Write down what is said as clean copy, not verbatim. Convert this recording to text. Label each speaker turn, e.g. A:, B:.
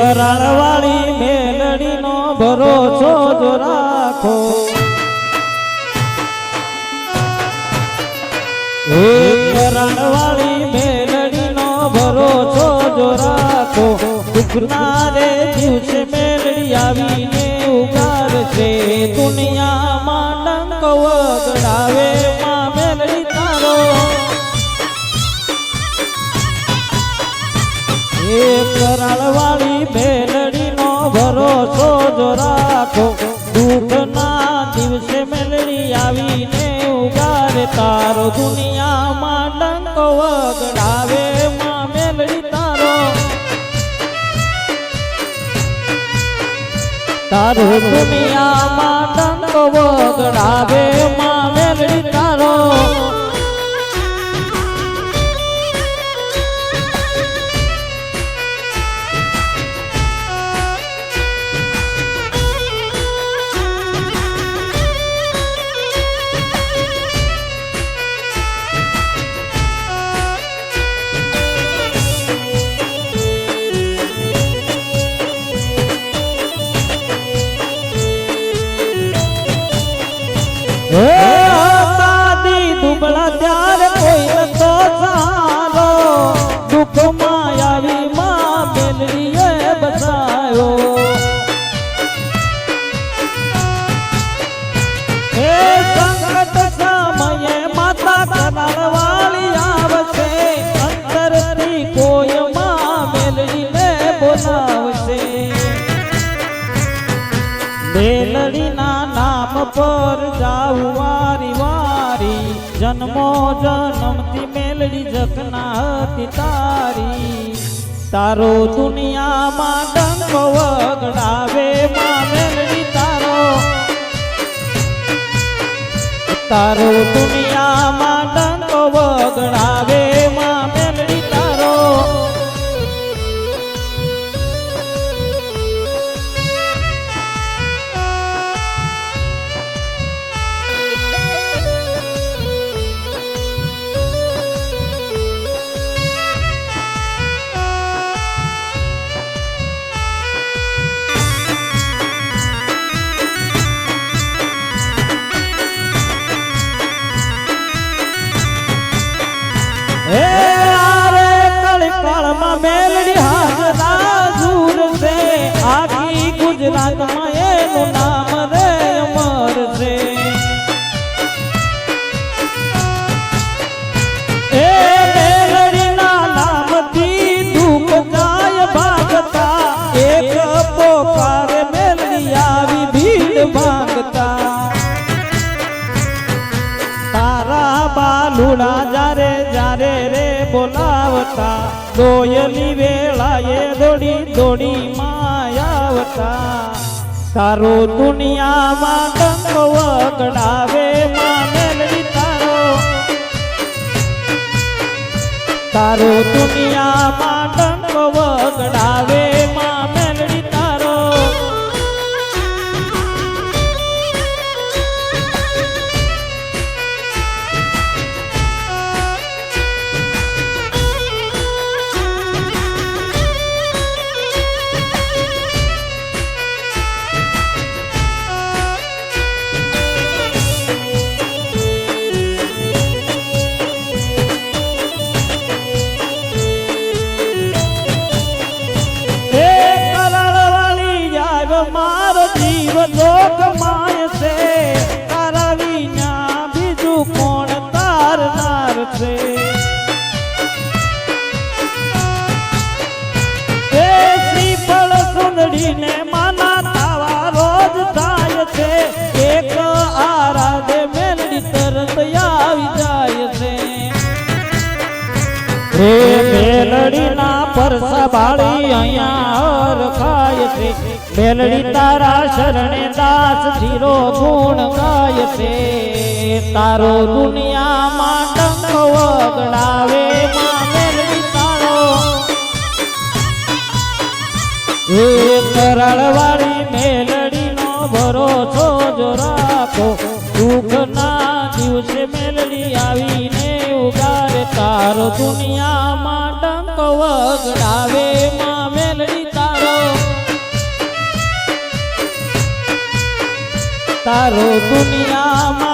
A: કરાળવાળી મેલડીનો ભરોસો જો રાખો, કરાળવાળી મેલડીનો ભરોસો જો રાખો, દુઃખના રે દિવસે મેલડી આવીને ઉગારશે, દુનિયામાં ડંક વગડાવે માં મેલડી તારો, કરાળવાળી મેલડીનો ભરોસો જો રાખો, દુઃખના દિવસે મેલડી આવીને ઉગારે તારો, દુનિયામાં ડંક વગડાવે માં મેલડી તારો, તારો દુનિયામાં ડંક વગડાવે માં મેલડી તારો. દાદી દુબળા ત્યારે કોઈ નતો સારો, દુઃખમાં આવી માં મેલડીએ બચાયો, હે સંકટ સમયે માતા કરાળવાળી આવશે, અંતરથી કોઈ માં મેલડીને બોલાવશે, મેલડીના નામ પર જાઉં વારી વારી, જન્મો જન્મથી મેલડી જગના હતી તારી, તારો દુનિયામાં ડંક વગડાવે માં મેલડી તારો, તારો દુનિયામાં ડંક વગડાવે માં મેલડી તારો. મેલડી હાજરા જુર છે, આખી ગુજરાતમાં એનું નામ રે અમર છે, એ મેલડીના નામથી દુઃખ જાય ભાગતા, એક પોકારે મેલડી આવી ભીડ ભાગતા, તારા બાલુડા જારે જારે રે બોલાવતા, દોયલી વેળાએ દોડી દોડી માયાવતા, તારો દુનિયામાં ડંક વગડાવે માં મેલડી તારો, તારો દુનિયામાં ડંક વગડાવે માં મેલડી તારો. મારો જીવ જોગ માય છે, તારા વિના બીજું કોણ તારનાર છે, એ શ્રીફળ સુંદડીને માના તાવા રોજ થાય છે, એક આરાધે મેલડી તરત આવી જાય છે, હે મેલડીના પરસા બાળી અહીંયા રખાય છે, મેલડી તારા શરણે દાસ ધીરો ગુણ ગાય છે, તારો દુનિયામાં ડંક વગડાવે માં મેલડી તારો, એ કરાળવાળી મેલડીનો ભરોસો જો રાખો, દુઃખના દિવસે મેલડી આવીને ઉગારે તારો, દુનિયામાં ડંક વગડાવે માં મેલડી તારો. તારો દુનિયામાં